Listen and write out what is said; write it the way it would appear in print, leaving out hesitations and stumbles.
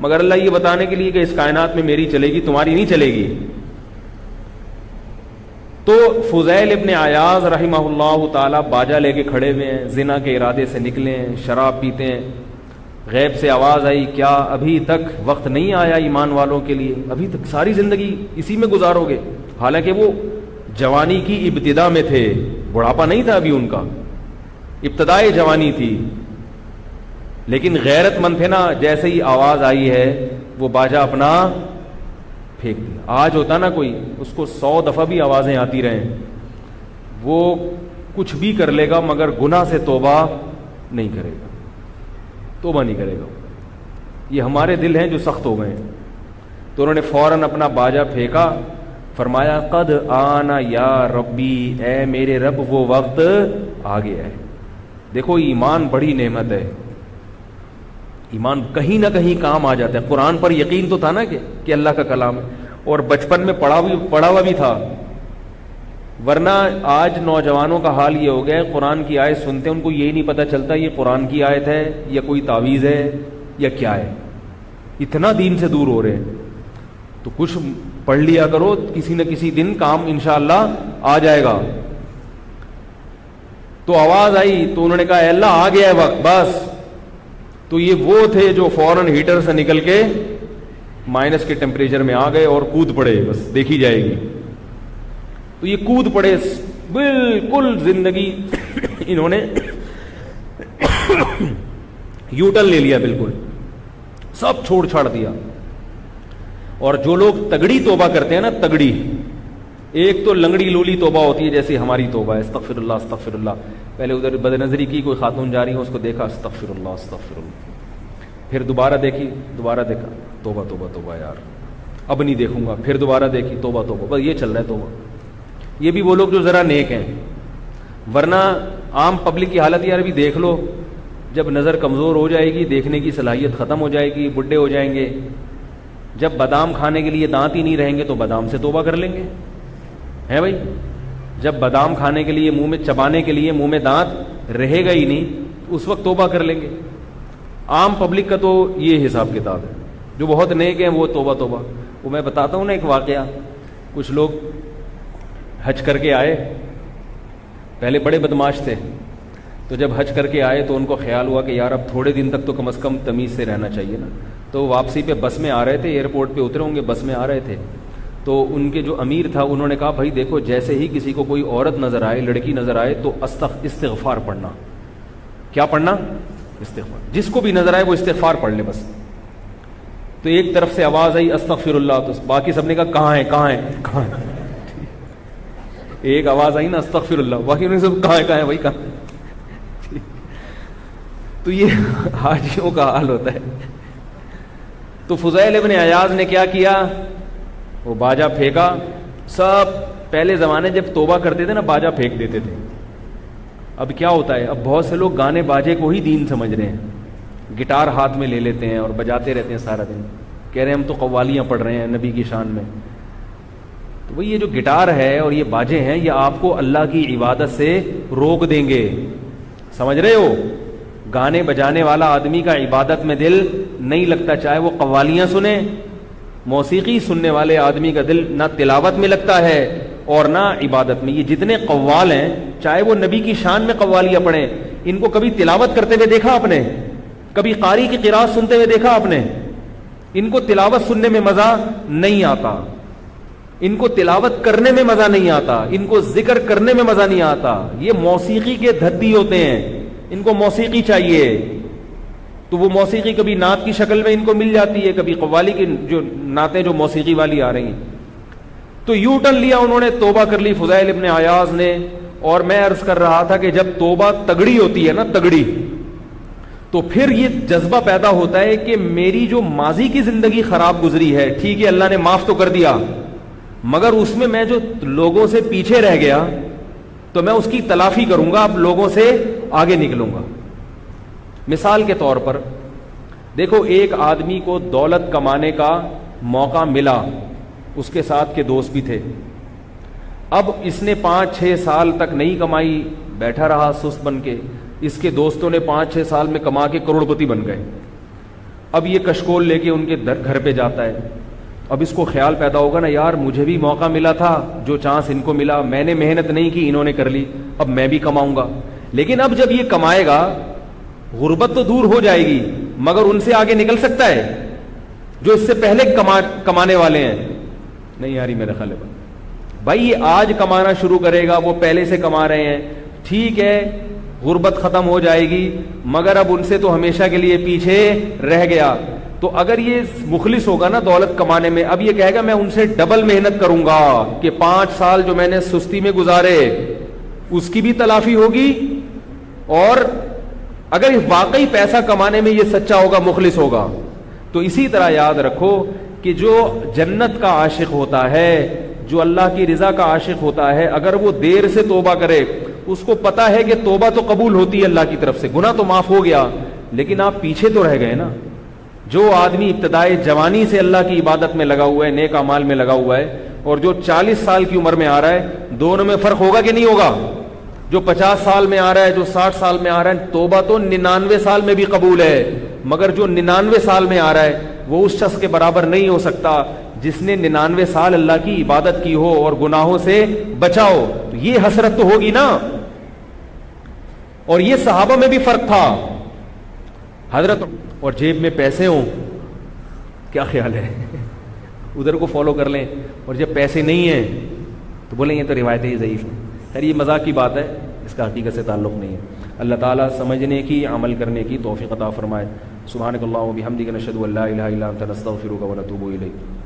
مگر اللہ یہ بتانے کے لیے کہ اس کائنات میں میری چلے گی, تمہاری نہیں چلے گی. تو فضیل ابن عیاض رحمہ اللہ تعالی باجا لے کے کھڑے ہوئے ہیں, زنا کے ارادے سے نکلے ہیں, شراب پیتے ہیں. غیب سے آواز آئی, کیا ابھی تک وقت نہیں آیا ایمان والوں کے لیے؟ ابھی تک ساری زندگی اسی میں گزارو گے؟ حالانکہ وہ جوانی کی ابتدا میں تھے, بڑھاپا نہیں تھا ابھی ان کا, ابتدائے جوانی تھی, لیکن غیرت مند تھے نا. جیسے ہی آواز آئی ہے وہ باجا اپنا پھینک دیا. آج ہوتا نا کوئی, اس کو 100 دفعہ بھی آوازیں آتی رہیں, وہ کچھ بھی کر لے گا مگر گناہ سے توبہ نہیں کرے گا, توبہ نہیں کرے گا. یہ ہمارے دل ہیں جو سخت ہو گئے ہیں. تو انہوں نے فوراً اپنا باجا پھینکا, فرمایا قد آنا یا ربی, اے میرے رب وہ وقت آ گیا ہے. دیکھو ایمان بڑی نعمت ہے, ایمان کہیں نہ کہیں کام آ جاتا ہے. قرآن پر یقین تو تھا نا کہ اللہ کا کلام ہے, اور بچپن میں پڑھا ہوا بھی تھا. ورنہ آج نوجوانوں کا حال یہ ہو گیا ہے, قرآن کی آیت سنتے ہیں ان کو یہی نہیں پتہ چلتا یہ قرآن کی آیت ہے یا کوئی تعویذ ہے یا کیا ہے. اتنا دین سے دور ہو رہے ہیں. تو کچھ پڑھ لیا کرو, کسی نہ کسی دن کام انشاءاللہ آ جائے گا. تو آواز آئی تو انہوں نے کہا اے اللہ آ گیا ہے وقت بس. تو یہ وہ تھے جو فوراً ہیٹر سے نکل کے مائنس کے ٹیمپریچر میں آ گئے اور کود پڑے, بس دیکھی جائے گی. تو یہ کود پڑے, بالکل زندگی انہوں نے یو ٹرن لے لیا, بالکل سب چھوڑ چھاڑ دیا. اور جو لوگ تگڑی توبہ کرتے ہیں نا, تگڑی, ایک تو لنگڑی لولی توبہ ہوتی ہے جیسے ہماری توبہ ہے, استغفر اللہ استغفر اللہ. پہلے ادھر بد نظری کی, کوئی خاتون جا رہی ہے, اس کو دیکھا استغفر اللہ استغفر اللہ, پھر دوبارہ دیکھی, دوبارہ دیکھا توبہ توبہ توبہ یار اب نہیں دیکھوں گا, پھر دوبارہ دیکھی توبہ توبہ, بس یہ چل رہا ہے توبہ. یہ بھی وہ لوگ جو ذرا نیک ہیں. ورنہ عام پبلک کی حالت یار ابھی دیکھ لو, جب نظر کمزور ہو جائے گی, دیکھنے کی صلاحیت ختم ہو جائے گی, بڈھے ہو جائیں گے, جب بادام کھانے کے لیے دانت ہی نہیں رہیں گے تو بادام سے توبہ کر لیں گے, ہے بھائی. جب بادام کھانے کے لیے, منہ میں چبانے کے لیے منہ میں دانت رہے گا ہی نہیں, اس وقت توبہ کر لیں گے. عام پبلک کا تو یہ حساب کتاب ہے. جو بہت نیک ہیں وہ توبہ توبہ. وہ میں بتاتا ہوں نا ایک واقعہ. کچھ لوگ حج کر کے آئے, پہلے بڑے بدماش تھے, تو جب حج کر کے آئے تو ان کو خیال ہوا کہ یار اب تھوڑے دن تک تو کم از کم تمیز سے رہنا چاہیے نا. تو واپسی پہ بس میں آ رہے تھے, ایئرپورٹ پہ اترے ہوں گے, بس میں آ رہے تھے. تو ان کے جو امیر تھا انہوں نے کہا بھائی دیکھو, جیسے ہی کسی کو کوئی عورت نظر آئے, لڑکی نظر آئے, تو استغفار پڑھنا. کیا پڑھنا؟ استغفار. جس کو بھی نظر آئے وہ استغفار پڑھ لے بس. تو ایک طرف سے آواز آئی استغفر اللہ, تو باقی سب نے کہا کہاں ہے کہاں ہے کہاں ہے. ایک آواز آئی نا استغفر اللہ, باقی انہوں نے سب کہاں ہے بھائی کہاں. تو یہ حاجیوں کا حال ہوتا ہے. تو فضیل ابن عیاض نے کیا کیا, وہ باجا پھینکا. سب پہلے زمانے جب توبہ کرتے تھے نا, باجا پھینک دیتے تھے. اب کیا ہوتا ہے, اب بہت سے لوگ گانے باجے کو ہی دین سمجھ رہے ہیں, گٹار ہاتھ میں لے لیتے ہیں اور بجاتے رہتے ہیں سارا دن, کہہ رہے ہیں ہم تو قوالیاں پڑھ رہے ہیں نبی کی شان میں. تو وہی یہ جو گٹار ہے اور یہ باجے ہیں, یہ آپ کو اللہ کی عبادت سے روک دیں گے. سمجھ رہے ہو, گانے بجانے والا آدمی کا عبادت میں دل نہیں لگتا, چاہے وہ قوالیاں سنے. موسیقی سننے والے آدمی کا دل نہ تلاوت میں لگتا ہے اور نہ عبادت میں. یہ جتنے قوال ہیں, چاہے وہ نبی کی شان میں قوالیاں پڑھیں, ان کو کبھی تلاوت کرتے ہوئے دیکھا آپ نے؟ کبھی قاری کی قراءت سنتے ہوئے دیکھا آپ نے؟ ان کو تلاوت سننے میں مزہ نہیں آتا, ان کو تلاوت کرنے میں مزہ نہیں آتا, ان کو ذکر کرنے میں مزہ نہیں آتا. یہ موسیقی کے دھدی ہوتے ہیں, ان کو موسیقی چاہیے. تو وہ موسیقی کبھی نعت کی شکل میں ان کو مل جاتی ہے, کبھی قوالی کی جو نعتیں جو موسیقی والی آ رہی ہیں. تو یو ٹرن لیا انہوں نے, توبہ کر لی فضیل ابن عیاض نے. اور میں عرض کر رہا تھا کہ جب توبہ تگڑی ہوتی ہے نا, تگڑی, تو پھر یہ جذبہ پیدا ہوتا ہے کہ میری جو ماضی کی زندگی خراب گزری ہے, ٹھیک ہے اللہ نے معاف تو کر دیا, مگر اس میں جو لوگوں سے پیچھے رہ گیا تو میں اس کی تلافی کروں گا, اب لوگوں سے آگے نکلوں گا. مثال کے طور پر دیکھو, ایک آدمی کو دولت کمانے کا موقع ملا, اس کے ساتھ کے دوست بھی تھے. اب اس نے 5-6 سال تک نہیں کمائی, بیٹھا رہا سست بن کے. اس کے دوستوں نے 5-6 سال میں کما کے کروڑپتی بن گئے. اب یہ کشکول لے کے ان کے گھر پہ جاتا ہے. اب اس کو خیال پیدا ہوگا نا یار مجھے بھی موقع ملا تھا, جو چانس ان کو ملا, میں نے محنت نہیں کی انہوں نے کر لی, اب میں بھی کماؤں گا. لیکن اب جب یہ کمائے گا غربت تو دور ہو جائے گی, مگر ان سے آگے نکل سکتا ہے جو اس سے پہلے کمانے والے ہیں؟ نہیں یاری میرا خیال ہے بھائی. یہ آج کمانا شروع کرے گا, وہ پہلے سے کما رہے ہیں, ٹھیک ہے غربت ختم ہو جائے گی, مگر اب ان سے تو ہمیشہ کے لیے پیچھے رہ گیا. تو اگر یہ مخلص ہوگا نا دولت کمانے میں, اب یہ کہے گا میں ان سے ڈبل محنت کروں گا کہ 5 سال جو میں نے سستی میں گزارے اس کی بھی تلافی ہوگی. اور اگر واقعی پیسہ کمانے میں یہ سچا ہوگا, مخلص ہوگا, تو اسی طرح یاد رکھو کہ جو جنت کا عاشق ہوتا ہے, جو اللہ کی رضا کا عاشق ہوتا ہے, اگر وہ دیر سے توبہ کرے, اس کو پتا ہے کہ توبہ تو قبول ہوتی ہے اللہ کی طرف سے, گناہ تو معاف ہو گیا, لیکن آپ پیچھے تو رہ گئے نا. جو آدمی ابتدائی جوانی سے اللہ کی عبادت میں لگا ہوا ہے, نیک اعمال میں لگا ہوا ہے, اور جو 40 سال کی عمر میں آ رہا ہے, دونوں میں فرق ہوگا کہ نہیں ہوگا؟ جو 50 سال میں آ رہا ہے, جو 60 سال میں آ رہا ہے, توبہ تو 99 سال میں بھی قبول ہے, مگر جو 99 سال میں آ رہا ہے وہ اس شخص کے برابر نہیں ہو سکتا جس نے 99 سال اللہ کی عبادت کی ہو اور گناہوں سے بچا ہو. تو یہ حسرت تو ہوگی نا. اور یہ صحابہ میں بھی فرق تھا حضرت, اور جیب میں پیسے ہوں, کیا خیال ہے ادھر کو فالو کر لیں, اور جب پیسے نہیں ہیں تو بولیں یہ تو روایتیں ہی ضعیف ہیں. خیر یہ مذاق کی بات ہے, اس کا حقیقت سے تعلق نہیں ہے. اللہ تعالیٰ سمجھنے کی, عمل کرنے کی توفیق عطا فرمائے. سبحانک اللہم و بحمدک نشہد ان لا الہ الا انت نستغفرک و نتوب الیک.